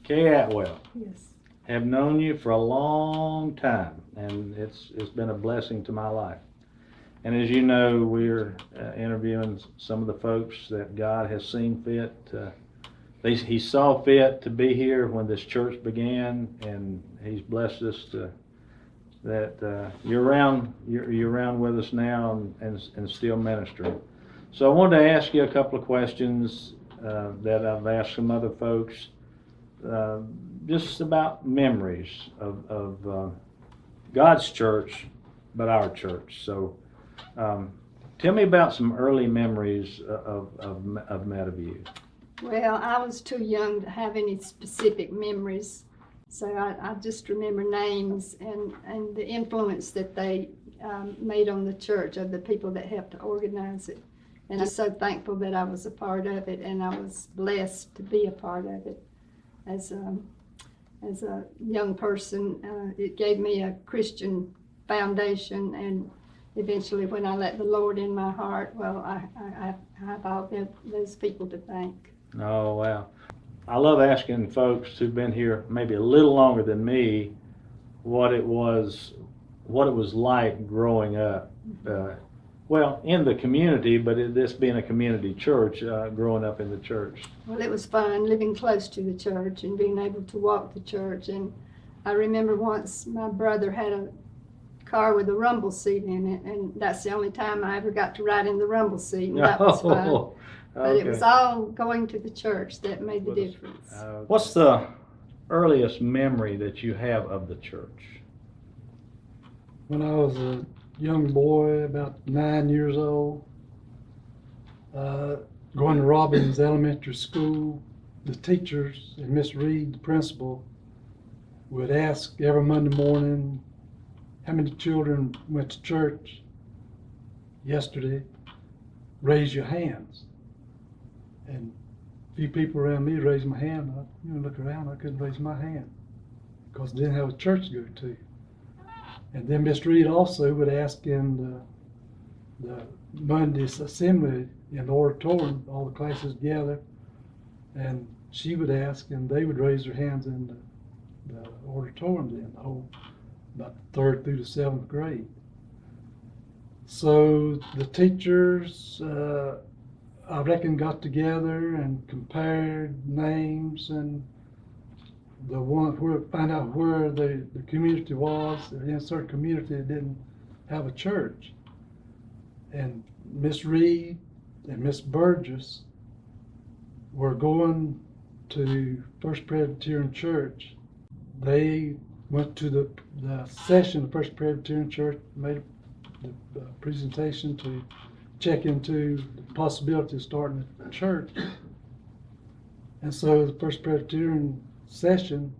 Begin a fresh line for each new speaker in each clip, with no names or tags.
Kay Atwell,
Yes.
have known you for a long time, and it's been a blessing to my life. And as you know, we're interviewing some of the folks that God has seen fit. He saw fit to be here when this church began, and He's blessed us that you're around with us now and still ministering. So I wanted to ask you a couple of questions that I've asked some other folks, just about memories of God's church, but our church. So tell me about some early memories of Meadowview.
Well, I was too young to have any specific memories, so I just remember names and the influence that they made on the church, of the people that helped to organize it. And I'm so thankful that I was a part of it, and I was blessed to be a part of it. As a young person, it gave me a Christian foundation, and eventually when I let the Lord in my heart, well, I have all those people to thank.
Oh, wow. I love asking folks who've been here maybe a little longer than me what it was like growing up. Well, in the community, but this being a community church, growing up in the church.
Well, it was fun living close to the church and being able to walk the church. And I remember once my brother had a car with a rumble seat in it, and that's the only time I ever got to ride in the rumble seat, and that was fun.
Oh,
But it was all going to the church that made the difference.
What's the earliest memory that you have of the church?
When I was a young boy, about 9 years old, going to Robbins Elementary School, the teachers and Miss Reed, the principal, would ask every Monday morning, how many children went to church yesterday? Raise your hands. And a few people around me raised my hand. I look around, I couldn't raise my hand because I didn't have a church to go to. And then Miss Reed also would ask in the Monday's assembly in the auditorium, all the classes together, and she would ask, and they would raise their hands in the auditorium then, the whole, about the 3rd through the 7th grade. So the teachers, I reckon, got together and compared names and find out where the community was. In a certain community that didn't have a church. And Miss Reed and Miss Burgess were going to First Presbyterian Church. They went to the session of First Presbyterian Church, made the presentation to check into the possibility of starting a church. And so the First Presbyterian session,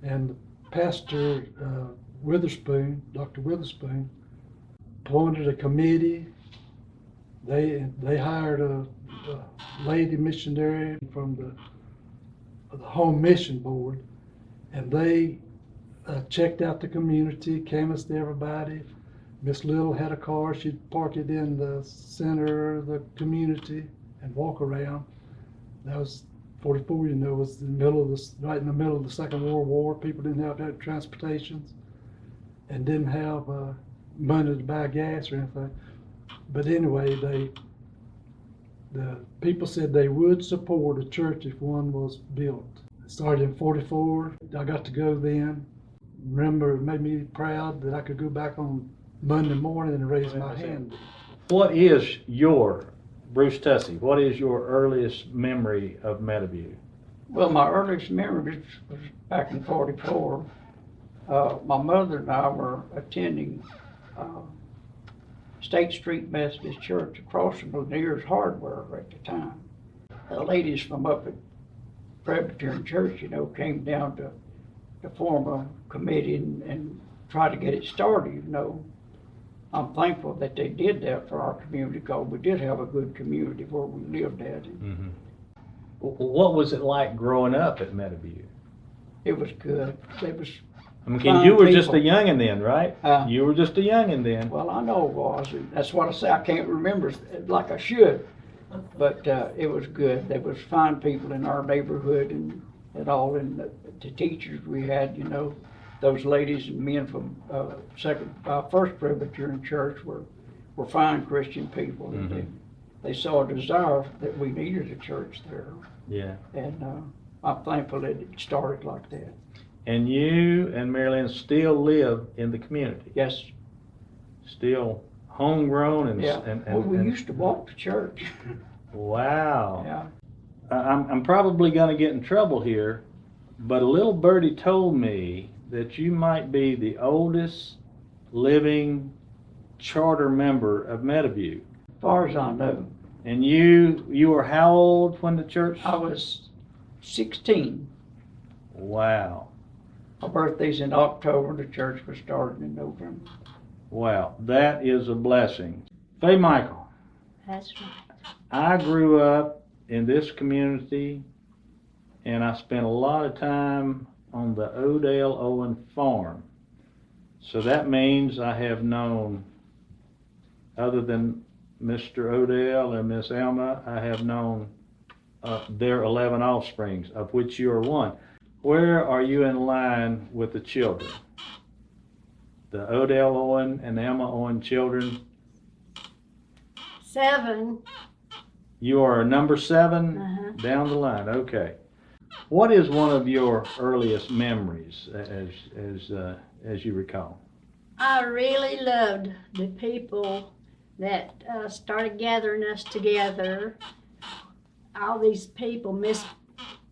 and the pastor Witherspoon, Dr. Witherspoon, appointed a committee. They hired a lady missionary from the Home Mission Board, and they checked out the community, canvassed everybody. Miss Little had a car. She'd park it in the center of the community and walk around. That was 44, was right in the middle of the Second World War. People didn't have transportations and didn't have money to buy gas or anything. But anyway, the people said they would support a church if one was built. It started in 44. I got to go then. Remember, it made me proud that I could go back on Monday morning and raise my hand.
What is Bruce Tussey, what is your earliest memory of Meadowview?
Well, my earliest memory was back in 44. My mother and I were attending State Street Methodist Church across from Lanier's Hardware at the time. The ladies from up at Presbyterian Church, came down to form a committee and try to get it started, I'm thankful that they did that for our community, because we did have a good community where we lived at.
Mm-hmm. What was it like growing up at Meadowview?
It was good. It was.
You were just a youngin' then, right? You were just a youngin' then.
Well, I know it was. That's what I say. I can't remember like I should, but it was good. There was fine people in our neighborhood, and and all, and the teachers we had, you know, those ladies and men from First Presbyterian Church were fine Christian people.
Mhm.
They saw a desire that we needed a church there,
Yeah.
and I'm thankful that it started like that.
And you and Marilyn still live in the community?
Yes,
Still homegrown and,
yeah. Well, we
and-
used to walk to church.
Wow.
Yeah.
I'm probably gonna get in trouble here, but a little birdie told me that you might be the oldest living charter member of Meadowview.
As far as I know,
And you were how old when the church?
I was 16.
Wow.
My birthday's in October. The church was started in November.
Wow. That is a blessing. Faye Michael,
That's right.
I grew up in this community and I spent a lot of time on the Odell Owen farm. So that means I have known, other than Mr. Odell and Miss Alma, I have known their 11 offsprings, of which you are one. Where are you in line with the children? The Odell Owen and Alma Owen children?
7.
You are number 7
Uh-huh.
down the line. Okay. What is one of your earliest memories as you recall?
I really loved the people that started gathering us together. All these people,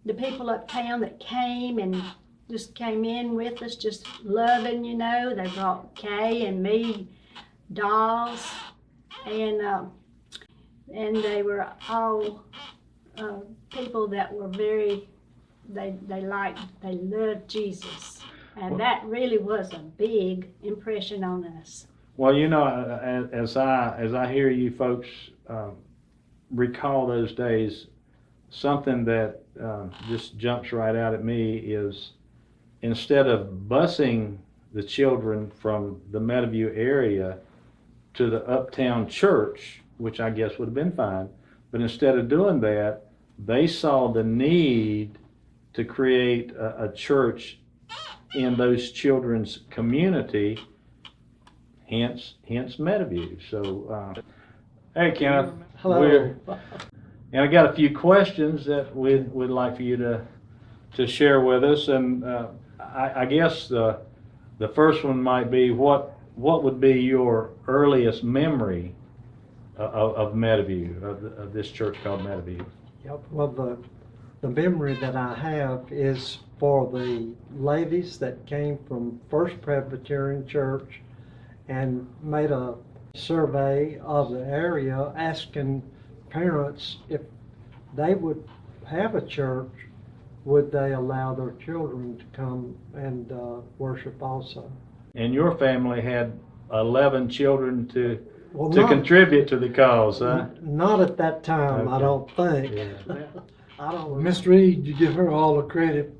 the people uptown that came and just came in with us, just loving, you know. They brought Kay and me dolls, and they were all people that were very, they loved Jesus. And that really was a big impression on us.
Well, you know, as I hear you folks recall those days, something that just jumps right out at me is, instead of busing the children from the Meadowview area to the uptown church, which I guess would have been fine, but instead of doing that, they saw the need to create a church in those children's community, hence Meadowview. So, hey Kenneth.
Hello.
And I got a few questions that we'd like for you to share with us. And I guess the first one might be, what would be your earliest memory of Meadowview, of this church called Meadowview?
Yep. Well, the memory that I have is for the ladies that came from First Presbyterian Church and made a survey of the area asking parents if they would have a church, would they allow their children to come and worship also.
And your family had 11 children to
Well,
contribute to the cause, huh?
Not at that time, I
Okay.
don't think.
Yeah.
I don't.
Miss Reed, you give her all the credit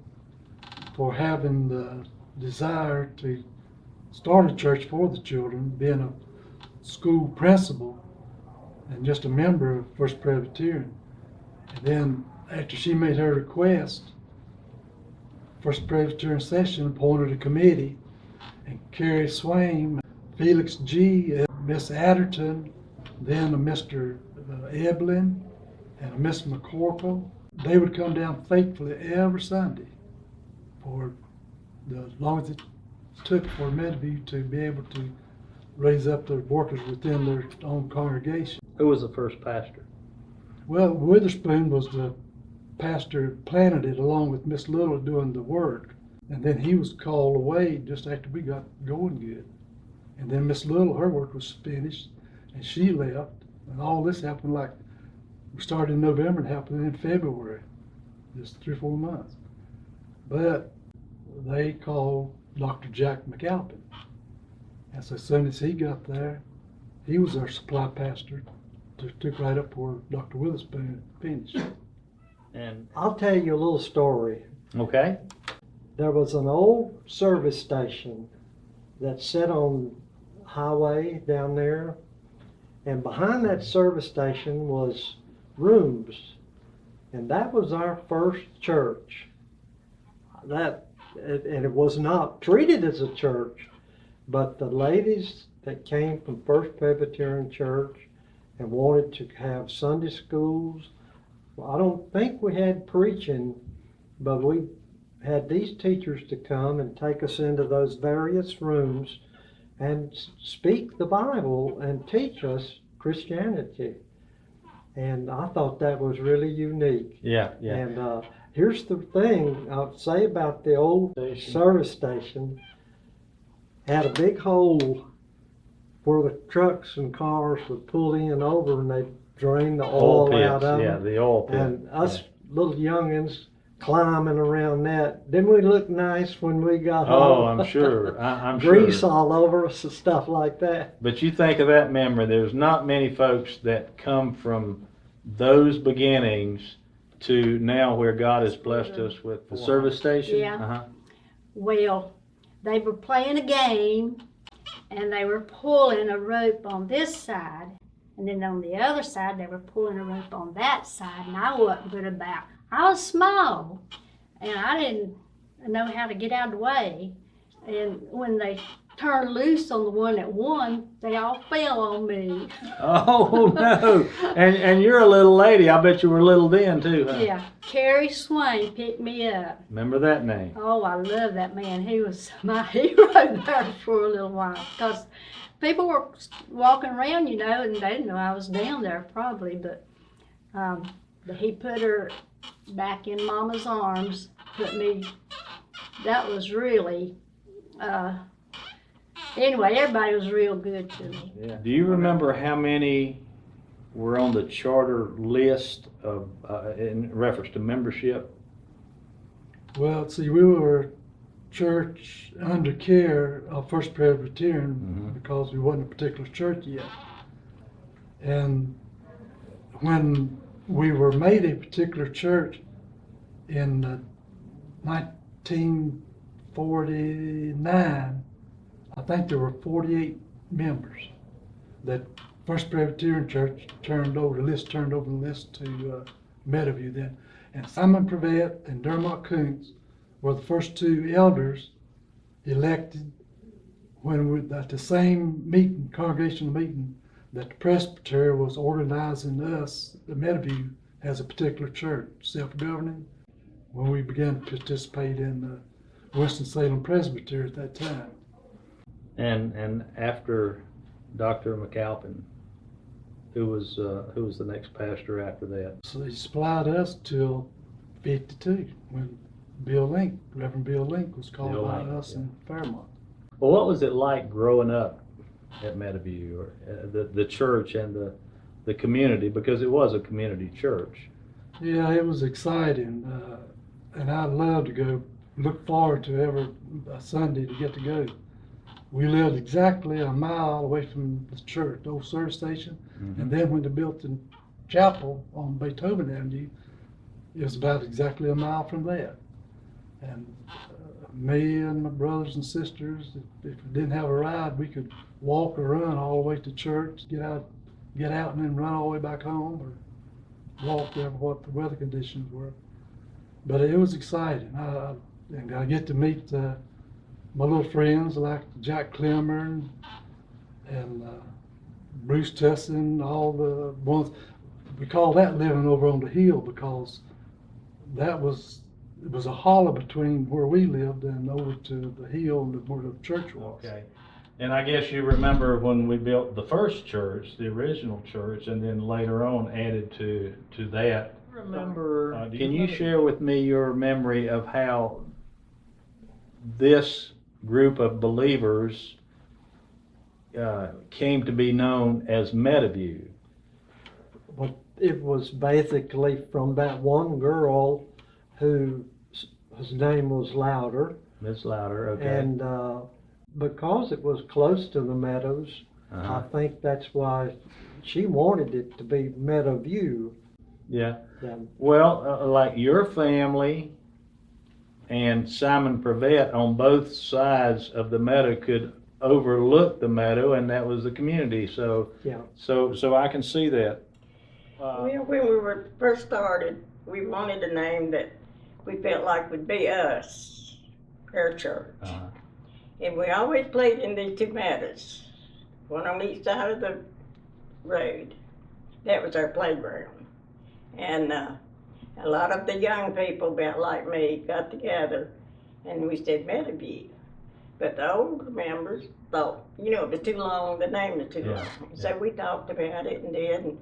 for having the desire to start a church for the children, being a school principal and just a member of First Presbyterian. And then after she made her request, First Presbyterian session appointed a committee, and Carrie Swain, Felix G., Miss Adderton, then a Mr. Eblin, and a Miss McCorkle. They would come down faithfully every Sunday for as long as it took for Meadowview to be able to raise up their workers within their own congregation.
Who was the first pastor?
Well, Witherspoon was the pastor who planted it along with Miss Little doing the work. And then he was called away just after we got going good. And then Miss Little, her work was finished and she left. And all this happened like, we started in November and happened in February, just 3 or 4 months. But they called Dr. Jack McAlpin. And so as soon as he got there, he was our supply pastor, took right up where Dr. Witherspoon finished.
And
I'll tell you a little story.
okay.
There was an old service station that sat on highway down there, and behind that service station was rooms, and that was our first church.
And it was not treated as a church, but the ladies that came from First Presbyterian Church and wanted to have Sunday schools, well, I don't think we had preaching, but we had these teachers to come and take us into those various rooms and speak the Bible and teach us Christianity. And I thought that was really unique.
Yeah, yeah.
And here's the thing I'll say about the old service station. Had a big hole where the trucks and cars would pull in and over, and they'd drain the oil
Oil
out
pits,
of
yeah,
them.
the oil pit.
And us little youngins climbing around that. Didn't we look nice when we got
Oh,
home?
I'm sure. I'm
Grease
sure.
all over us and stuff like that.
But you think of that memory, there's not many folks that come from those beginnings to now where God has blessed us with the service station.
Yeah.
Uh-huh.
Well, they were playing a game and they were pulling a rope on this side, and then on the other side they were pulling a rope on that side, and I wasn't good about. I was small and I didn't know how to get out of the way, and when they turned loose on the one that won, they all fell on me.
Oh, no. And you're a little lady. I bet you were little then, too, huh?
Yeah, Carrie Swain picked me up.
Remember that name?
Oh, I love that man. He was my hero there for a little while, because people were walking around, you know, and they didn't know I was down there probably, but he put her back in Mama's arms, that was really, anyway, everybody was real good to me.
Yeah. Do you remember how many were on the charter list of, in reference to membership?
Well, see, we were a church under care of First Presbyterian because we wasn't a particular church yet. And when we were made a particular church in 1949, I think there were 48 members that First Presbyterian Church turned over the list to Meadowview then. And Simon Prevet and Dermot Kuntz were the first two elders elected when we, at the same meeting, congregational meeting, that the presbytery was organizing us, the Meadowview, as a particular church, self-governing, when we began to participate in the Winston-Salem Presbytery at that time.
And after Dr. McAlpin, who was the next pastor after that?
So they supplied us till 52, when Reverend Bill Link was called
Bill
by
Link,
us
yeah.
in Fairmont.
Well, what was it like growing up at Meadowview, or the church and the community, because it was a community church?
Yeah, it was exciting, and I loved to go. Look forward to every Sunday to get to go. We lived exactly a mile away from the church, the old service station, and then when they built the chapel on Beethoven Avenue, it was about exactly a mile from there. And me and my brothers and sisters, if we didn't have a ride, we could walk or run all the way to church, get out and then run all the way back home, or walk wherever what the weather conditions were. But it was exciting. And I get to meet my little friends like Jack Clemmer and Bruce Tesson, all the ones. We call that living over on the hill because it was a hollow between where we lived and over to the hill and where the church was.
Okay. And I guess you remember when we built the first church, the original church, and then later on added to that. Remember? Can you share with me your memory of how this group of believers came to be known as Meadowview?
But it was basically from that one girl whose name was Louder.
Miss Louder, okay.
And because it was close to the meadows, I think that's why she wanted it to be Meadowview.
Yeah.
Yeah.
Well, like your family and Simon Prevet on both sides of the meadow could overlook the meadow, and that was the community. So
Yeah.
So I can see that.
Well, when we were first started, we wanted a name that we felt like would be us, our church.
Uh-huh.
And we always played in these two meadows, one on each side of the road. That was our playground. And a lot of the young people, about like me, got together and we said Meadowview. But the older members thought, it was too long, the name was too long. So we talked about it and did, and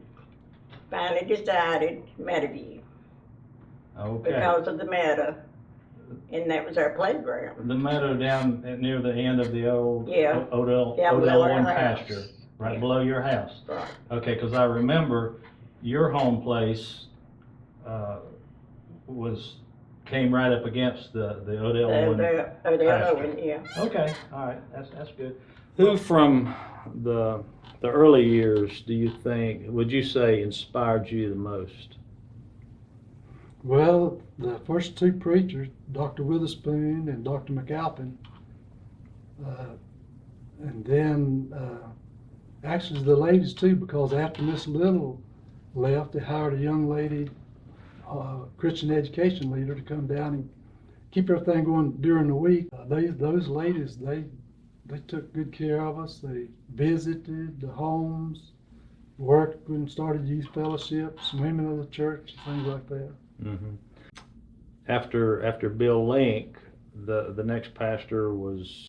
finally decided Meadowview
Okay.
because of the meadow. And that was our playground.
The meadow down near the end of the old
Yeah.
Odell
Below our
One
house.
pasture, right
Yeah.
below your house.
Right.
Okay, because I remember your home place came right up against the Odell One.
Odell
pasture.
Owen, yeah.
Okay, all right, that's good. Who from the early years do you think, would you say, inspired you the most?
Well, the first two preachers, Dr. Witherspoon and Dr. McAlpin, and then actually the ladies too, because after Miss Little left, they hired a young lady, Christian education leader, to come down and keep everything going during the week. Those ladies, they took good care of us. They visited the homes, worked and started youth fellowships, women of the church, things like that.
Mm-hmm. After Bill Link, the next pastor was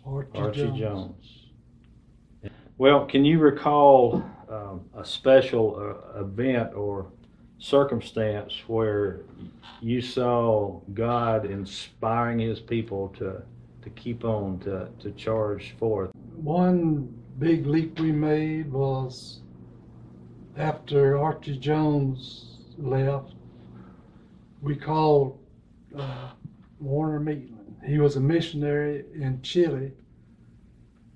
Archie Jones. Well, can you recall a special event or circumstance where you saw God inspiring His people to keep on, to charge forth?
One big leap we made was after Archie Jones left, we called Warner Maitland. He was a missionary in Chile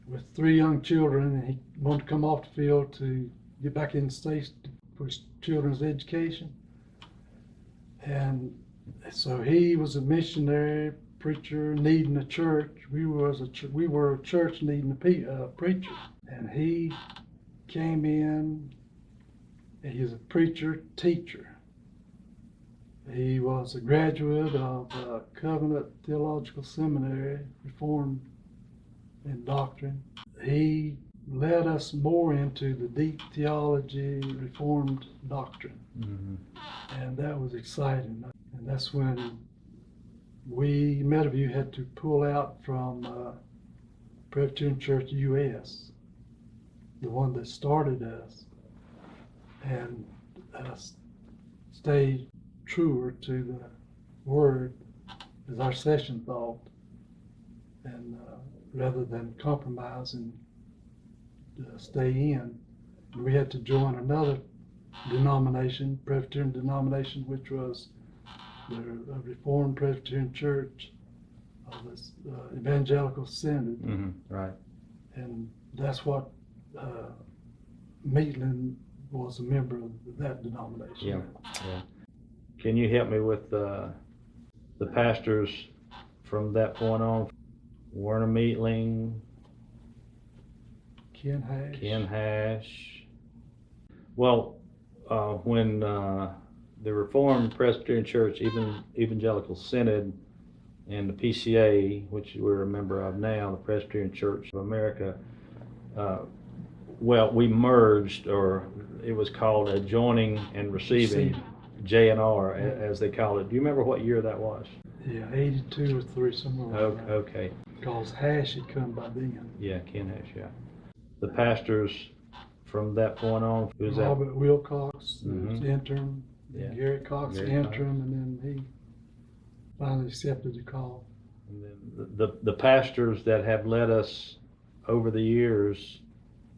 with 3 young children, and he wanted to come off the field to get back in the States for his children's education. And so he was a missionary preacher needing a church. We were a church needing a preacher. And he came in, and he was a preacher, teacher. He was a graduate of Covenant Theological Seminary, Reformed in doctrine. He led us more into the deep theology, Reformed doctrine.
Mm-hmm.
And that was exciting. And that's when we, Meadowview, had to pull out from Presbyterian Church U.S., the one that started us, and stay truer to the Word as our session thought, and rather than compromise and stay in. We had to join another denomination, Presbyterian denomination, which was the Reformed Presbyterian Church of the Evangelical Synod.
Mm-hmm. Right.
And that's what Maitland was a member of that denomination.
Yeah. Can you help me with the pastors from that point on? Werner Meatling,
Ken Hash.
Well, when the Reformed Presbyterian Church, Evangelical Synod, and the PCA, which we're a member of now, the Presbyterian Church of America, we merged, or it was called Adjoining and Receiving, J&R, as they call it. Do you remember what year that was?
Yeah, 82 or 3, somewhere like that.
Okay.
Because Hash had come by then.
Yeah, Ken Hash, yeah. The pastors from that point on, who's that?
Robert Wilcox,
Mhm.
was intern.
Yeah.
Gary Cox,
Gary
interim, and then he finally accepted the call.
And then the pastors that have led us over the years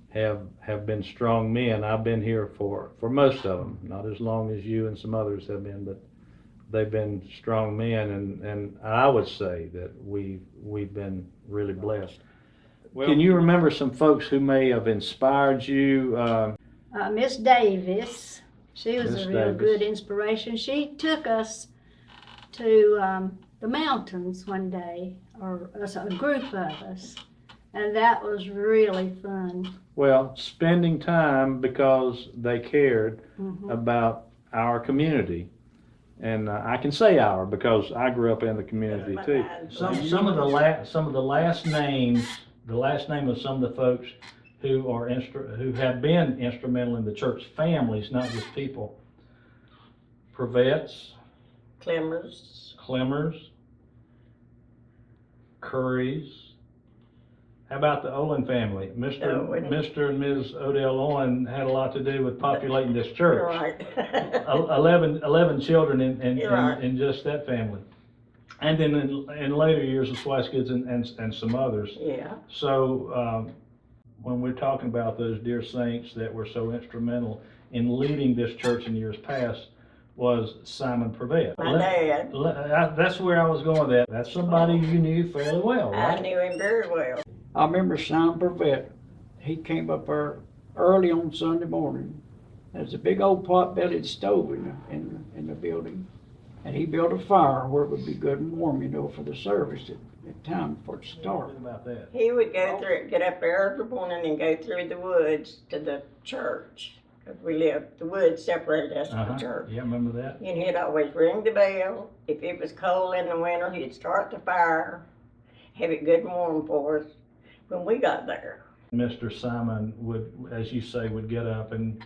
have been strong men. I've been here for most of them, not as long as you and some others have been, but they've been strong men, and I would say that we've been really blessed. Well, can you remember some folks who may have inspired you?
Miss Davis, she was
Miss
a real
Davis.
good inspiration. She took us to the mountains one day, or a group of us, and that was really fun.
Well, spending time because they cared
Mhm.
about our community. And I can say our because I grew up in the community too. Some of the last names, the last name of some of the folks who are who have been instrumental in the church families, not just people. Prevetts, Clemmers, Currys. How about the Olin family? Mr. and Ms. Odell Owen had a lot to do with populating this church.
Right.
11 children
Right.
in just that family. And then in later years, the Swaskeys and some others.
Yeah.
So when we're talking about those dear saints that were so instrumental in leading this church in years past, was Simon Prevett.
My dad.
That's where I was going with that. That's somebody you knew fairly well, right?
I knew him very well.
I remember Simon Prevett. He came up there early on Sunday morning. There's a big old pot-bellied stove in the building. And he built a fire where it would be good and warm, you know, for the service at time for it to start.
About that.
He would get up there every morning and go through the woods to the church. Because we lived, the woods separated us from the church.
Yeah, remember that?
And he'd always ring the bell. If it was cold in the winter, he'd start the fire, have it good and warm for us when we got there.
Mr. Simon would, as you say, would get up and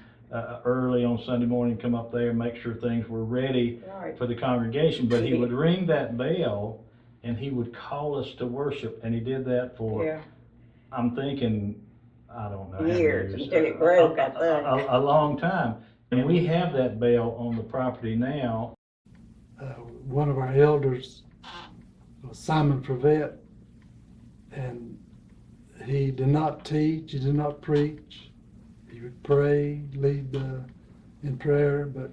early on Sunday morning, come up there and make sure things were ready
Right.
for the congregation. But he would ring that bell and he would call us to worship. And he did that for,
Yeah.
I'm thinking, I don't know how many
Years until it broke, I think.
A long time. And we have that bell on the property now.
One of our elders was Simon Prevett, and he did not teach, he did not preach. He would pray, lead in prayer, but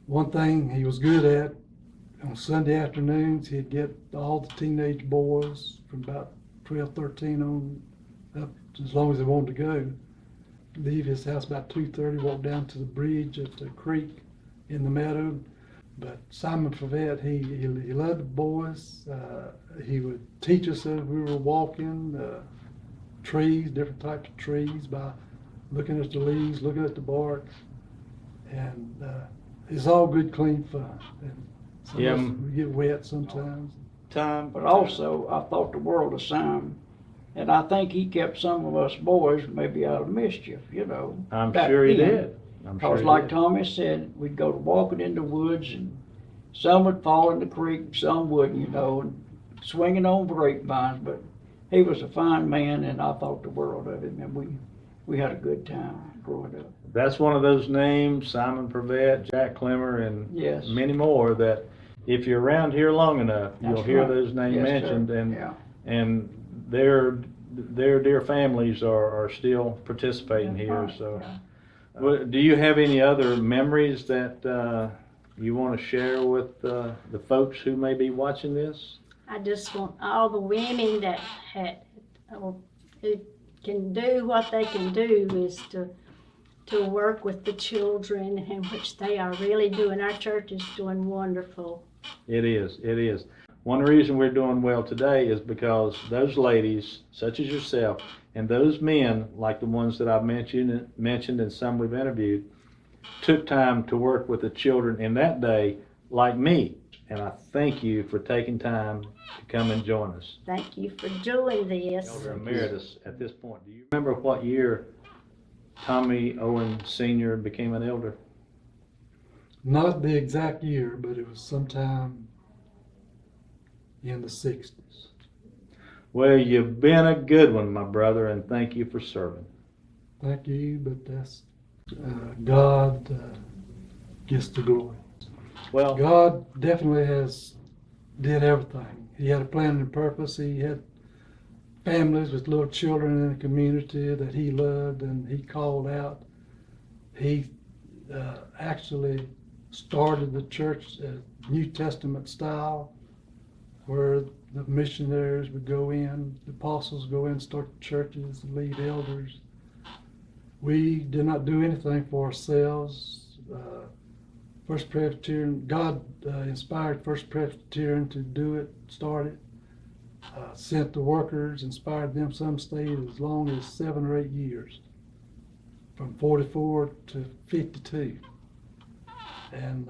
one thing he was good at, on Sunday afternoons, he'd get all the teenage boys from about 12, 13 on up as long as they wanted to go, leave his house about 2:30, walk down to the bridge at the creek in the meadow. But Simon Prevett, he loved the boys. He would teach us as we were walking, trees, different types of trees, by looking at the leaves, looking at the bark. And it's all good, clean fun. And some of us, we get wet sometimes.
But also, I thought the world of Simon. And I think he kept some of us boys maybe out of mischief, you know.
I'm
back
sure he
then.
did. I'm sure
Because
he
like
did.
Tommy said, we'd go walking in the woods and some would fall in the creek, some wouldn't, you know, and swinging on grapevines. But he was a fine man and I thought the world of him, and we had a good time growing up.
That's one of those names, Simon Prevett, Jack Clemmer, and
Yes.
many more, that if you're around here long enough, you'll
That's
hear
right.
those names
Yes, sir.
mentioned. And
Yeah.
and their dear families are still participating here.
Right.
So,
Yeah.
do you have any other memories that you want to share with the folks who may be watching this?
I just want all the women that who can do what they can do is to work with the children, and which they are really doing. Our church is doing wonderful.
It is. It is. One reason we're doing well today is because those ladies, such as yourself, and those men, like the ones that I've mentioned and some we've interviewed, took time to work with the children in that day, like me. And I thank you for taking time to come and join us.
Thank you for doing this.
Elder Emeritus, at this point, do you remember what year Tommy Owen Sr. became an elder?
Not the exact year, but it was sometime in the 60s.
Well, you've been a good one, my brother, and thank you for serving.
Thank you, but that's God gets the glory.
Well,
God definitely did everything. He had a plan and purpose. He had families with little children in the community that he loved and he called out. He actually started the church New Testament style, where the missionaries would go in, the apostles go in, start churches, lead elders. We did not do anything for ourselves. First Presbyterian, God inspired First Presbyterian to do it, start it, sent the workers, inspired them. Some stayed as long as 7 or 8 years, from 44 to 52. And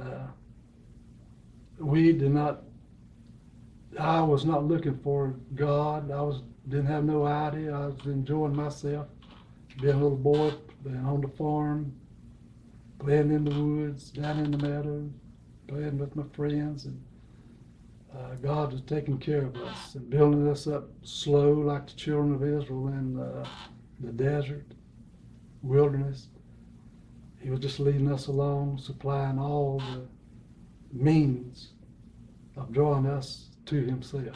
we did not, I was not looking for God. Didn't have no idea. I was enjoying myself, being a little boy, being on the farm, playing in the woods, down in the meadows, playing with my friends, and God was taking care of us and building us up slow like the children of Israel in the desert, wilderness. He was just leading us along, supplying all the means of drawing us to himself.